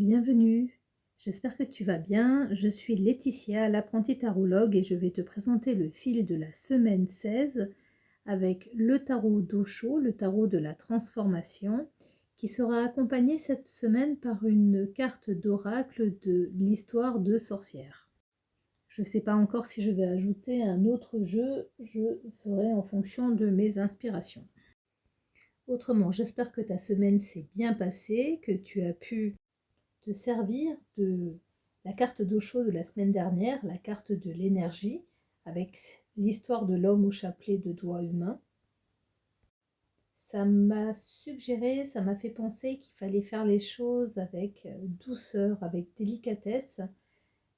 Bienvenue, j'espère que tu vas bien. Je suis Laetitia, l'apprentie tarologue et je vais te présenter le fil de la semaine 16 avec le tarot d'Osho, le tarot de la transformation, qui sera accompagné cette semaine par une carte d'oracle de l'histoire de sorcière. Je ne sais pas encore si je vais ajouter un autre jeu, je ferai en fonction de mes inspirations. Autrement, j'espère que ta semaine s'est bien passée, que tu as pu te servir de la carte d'Osho de la semaine dernière, la carte de l'énergie, avec l'histoire de l'homme au chapelet de doigts humains. Ça m'a suggéré, ça m'a fait penser qu'il fallait faire les choses avec douceur, avec délicatesse,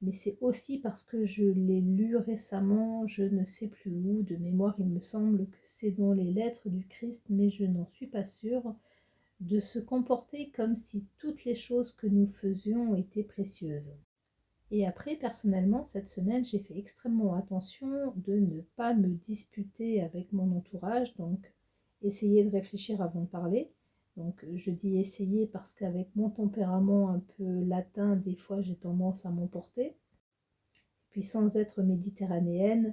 mais c'est aussi parce que je l'ai lu récemment, je ne sais plus où, de mémoire il me semble que c'est dans les lettres du Christ, mais je n'en suis pas sûre, de se comporter comme si toutes les choses que nous faisions étaient précieuses. Et après, personnellement, cette semaine, j'ai fait extrêmement attention de ne pas me disputer avec mon entourage, donc essayer de réfléchir avant de parler. Donc je dis essayer parce qu'avec mon tempérament un peu latin, des fois j'ai tendance à m'emporter. Puis sans être méditerranéenne,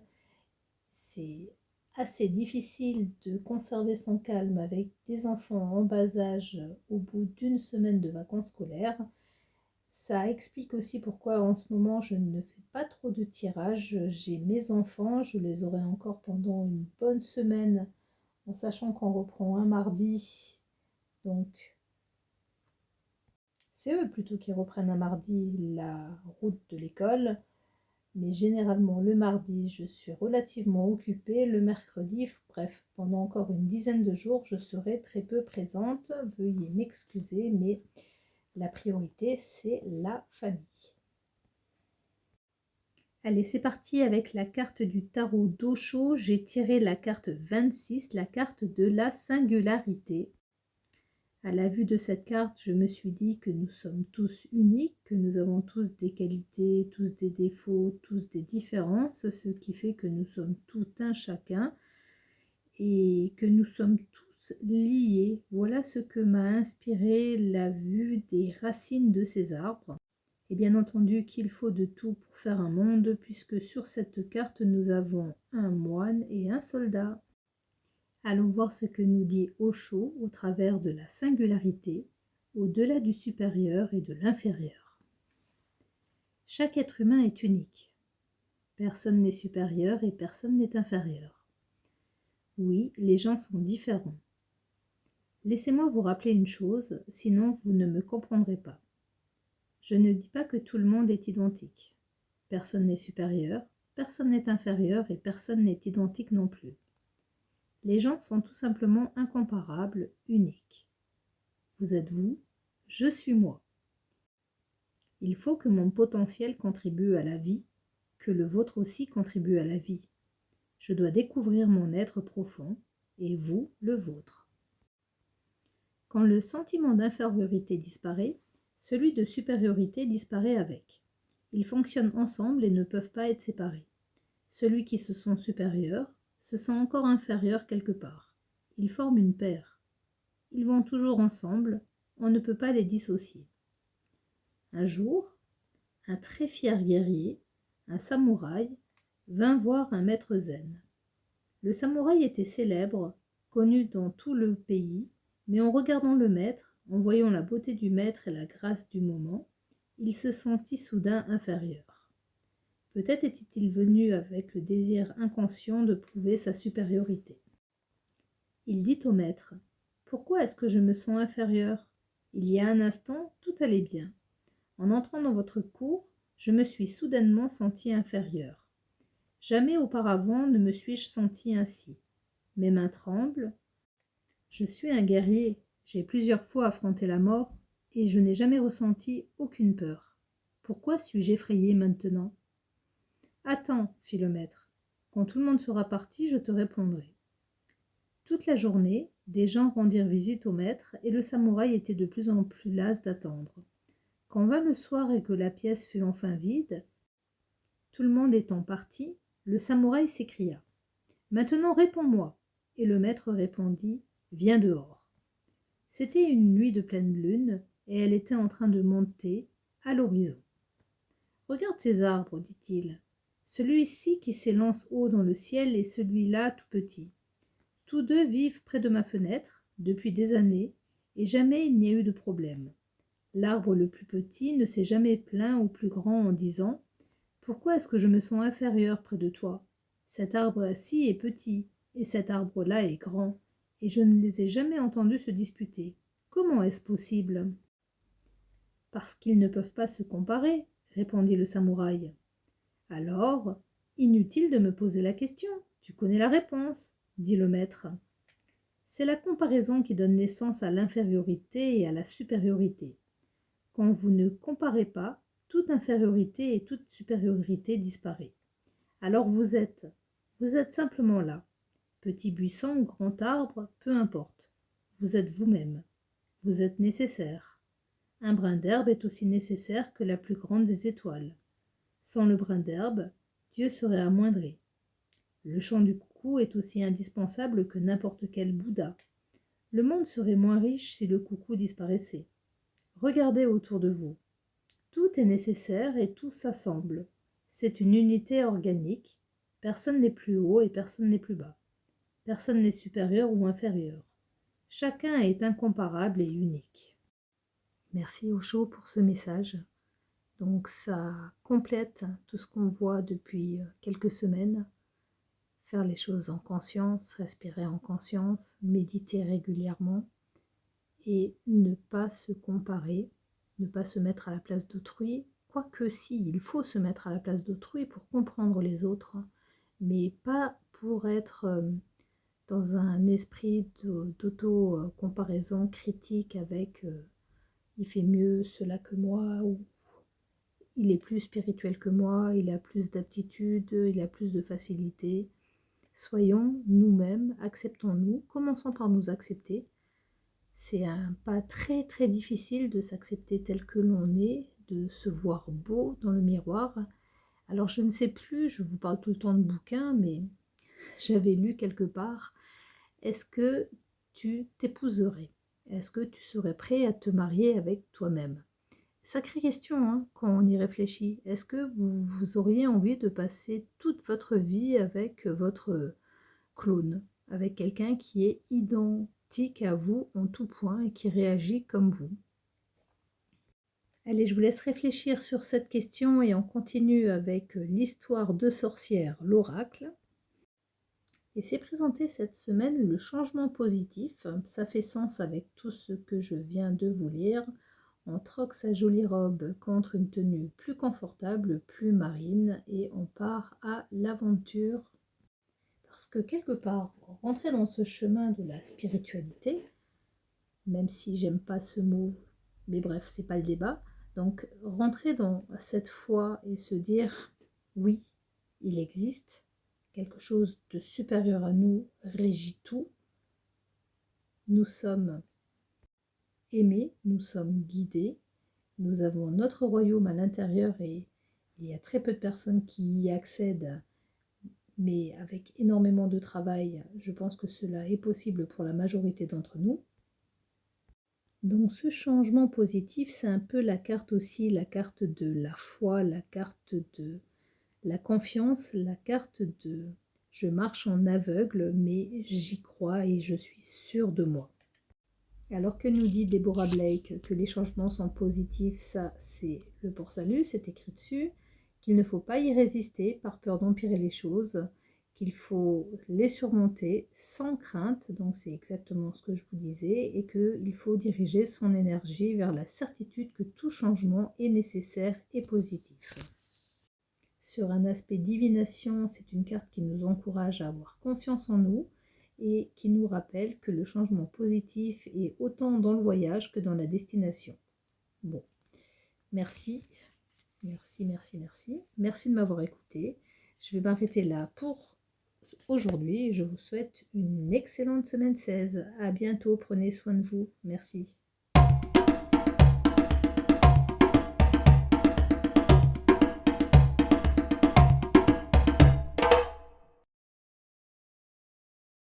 c'est assez difficile de conserver son calme avec des enfants en bas âge au bout d'une semaine de vacances scolaires. Ça explique aussi pourquoi en ce moment je ne fais pas trop de tirage. J'ai mes enfants, je les aurai encore pendant une bonne semaine, en sachant qu'on reprend un mardi. Donc c'est eux plutôt qui reprennent un mardi la route de l'école. Mais généralement le mardi, je suis relativement occupée. Le mercredi, bref, pendant encore une dizaine de jours, je serai très peu présente. Veuillez m'excuser, mais la priorité, c'est la famille. Allez, c'est parti avec la carte du tarot d'Osho. J'ai tiré la carte 26, la carte de la singularité. À la vue de cette carte, je me suis dit que nous sommes tous uniques, que nous avons tous des qualités, tous des défauts, tous des différences, ce qui fait que nous sommes tout un chacun et que nous sommes tous liés. Voilà ce que m'a inspiré la vue des racines de ces arbres. Et bien entendu qu'il faut de tout pour faire un monde, puisque sur cette carte nous avons un moine et un soldat. Allons voir ce que nous dit Osho au travers de la singularité, au-delà du supérieur et de l'inférieur. Chaque être humain est unique. Personne n'est supérieur et personne n'est inférieur. Oui, les gens sont différents. Laissez-moi vous rappeler une chose, sinon vous ne me comprendrez pas. Je ne dis pas que tout le monde est identique. Personne n'est supérieur, personne n'est inférieur et personne n'est identique non plus. Les gens sont tout simplement incomparables, uniques. Vous êtes vous, je suis moi. Il faut que mon potentiel contribue à la vie, que le vôtre aussi contribue à la vie. Je dois découvrir mon être profond, et vous, le vôtre. Quand le sentiment d'infériorité disparaît, celui de supériorité disparaît avec. Ils fonctionnent ensemble et ne peuvent pas être séparés. Celui qui se sent supérieur se sent encore inférieur quelque part. Ils forment une paire. Ils vont toujours ensemble, on ne peut pas les dissocier. Un jour, un très fier guerrier, un samouraï, vint voir un maître zen. Le samouraï était célèbre, connu dans tout le pays, mais en regardant le maître, en voyant la beauté du maître et la grâce du moment, il se sentit soudain inférieur. Peut-être était-il venu avec le désir inconscient de prouver sa supériorité. Il dit au maître : « Pourquoi est-ce que je me sens inférieur ? Il y a un instant, tout allait bien. En entrant dans votre cour, je me suis soudainement senti inférieur. Jamais auparavant ne me suis-je senti ainsi. Mes mains tremblent. Je suis un guerrier, j'ai plusieurs fois affronté la mort, et je n'ai jamais ressenti aucune peur. Pourquoi suis-je effrayé maintenant ? Attends, fit le maître. Quand tout le monde sera parti, je te répondrai. Toute la journée, des gens rendirent visite au maître, et le samouraï était de plus en plus las d'attendre. Quand vint le soir et que la pièce fut enfin vide, tout le monde étant parti, le samouraï s'écria : « Maintenant réponds-moi » et le maître répondit : « Viens dehors ». C'était une nuit de pleine lune, et elle était en train de monter à l'horizon. « Regarde ces arbres, dit-il. Celui-ci qui s'élance haut dans le ciel et celui-là tout petit. Tous deux vivent près de ma fenêtre depuis des années et jamais il n'y a eu de problème. L'arbre le plus petit ne s'est jamais plaint au plus grand en disant « Pourquoi est-ce que je me sens inférieur près de toi? Cet arbre-ci est petit et cet arbre-là est grand, et je ne les ai jamais entendus se disputer. Comment est-ce possible ?»« Parce qu'ils ne peuvent pas se comparer, » répondit le samouraï. « Alors, inutile de me poser la question, tu connais la réponse, » dit le maître. C'est la comparaison qui donne naissance à l'infériorité et à la supériorité. Quand vous ne comparez pas, toute infériorité et toute supériorité disparaît. Alors vous êtes simplement là. Petit buisson ou grand arbre, peu importe. Vous êtes vous-même. Vous êtes nécessaire. Un brin d'herbe est aussi nécessaire que la plus grande des étoiles. Sans le brin d'herbe, Dieu serait amoindri. Le chant du coucou est aussi indispensable que n'importe quel Bouddha. Le monde serait moins riche si le coucou disparaissait. Regardez autour de vous. Tout est nécessaire et tout s'assemble. C'est une unité organique. Personne n'est plus haut et personne n'est plus bas. Personne n'est supérieur ou inférieur. Chacun est incomparable et unique. Merci Osho pour ce message. Donc ça complète tout ce qu'on voit depuis quelques semaines. Faire les choses en conscience, respirer en conscience, méditer régulièrement et ne pas se comparer, ne pas se mettre à la place d'autrui, quoique si, il faut se mettre à la place d'autrui pour comprendre les autres, mais pas pour être dans un esprit d'auto-comparaison critique avec il fait mieux cela que moi, ou il est plus spirituel que moi, il a plus d'aptitude, il a plus de facilité. Soyons nous-mêmes, acceptons-nous, commençons par nous accepter. C'est un pas très très difficile de s'accepter tel que l'on est, de se voir beau dans le miroir. Alors je ne sais plus, je vous parle tout le temps de bouquins, mais j'avais lu quelque part, est-ce que tu t'épouserais? Est-ce que tu serais prêt à te marier avec toi-même? Sacrée question, hein, quand on y réfléchit. Est-ce que vous auriez envie de passer toute votre vie avec votre clone, avec quelqu'un qui est identique à vous en tout point et qui réagit comme vous? Allez, je vous laisse réfléchir sur cette question et on continue avec l'histoire de sorcière, l'oracle. Et c'est présenté cette semaine le changement positif. Ça fait sens avec tout ce que je viens de vous lire. On troque sa jolie robe contre une tenue plus confortable, plus marine, et on part à l'aventure. Parce que quelque part, rentrer dans ce chemin de la spiritualité, même si j'aime pas ce mot, mais bref, c'est pas le débat. Donc, rentrer dans cette foi et se dire, oui, il existe quelque chose de supérieur à nous, régit tout. Nous sommes aimés, nous sommes guidés, nous avons notre royaume à l'intérieur et il y a très peu de personnes qui y accèdent, mais avec énormément de travail, je pense que cela est possible pour la majorité d'entre nous. Donc ce changement positif, c'est un peu la carte aussi, la carte de la foi, la carte de la confiance, la carte de je marche en aveugle, mais j'y crois et je suis sûre de moi. Alors que nous dit Deborah Blake que les changements sont positifs, ça c'est le port-salut, c'est écrit dessus, qu'il ne faut pas y résister par peur d'empirer les choses, qu'il faut les surmonter sans crainte, donc c'est exactement ce que je vous disais, et qu'il faut diriger son énergie vers la certitude que tout changement est nécessaire et positif. Sur un aspect divination, c'est une carte qui nous encourage à avoir confiance en nous et qui nous rappelle que le changement positif est autant dans le voyage que dans la destination. Bon, merci, merci, merci, merci. Merci de m'avoir écouté. Je vais m'arrêter là pour aujourd'hui. Je vous souhaite une excellente semaine 16. À bientôt, prenez soin de vous. Merci.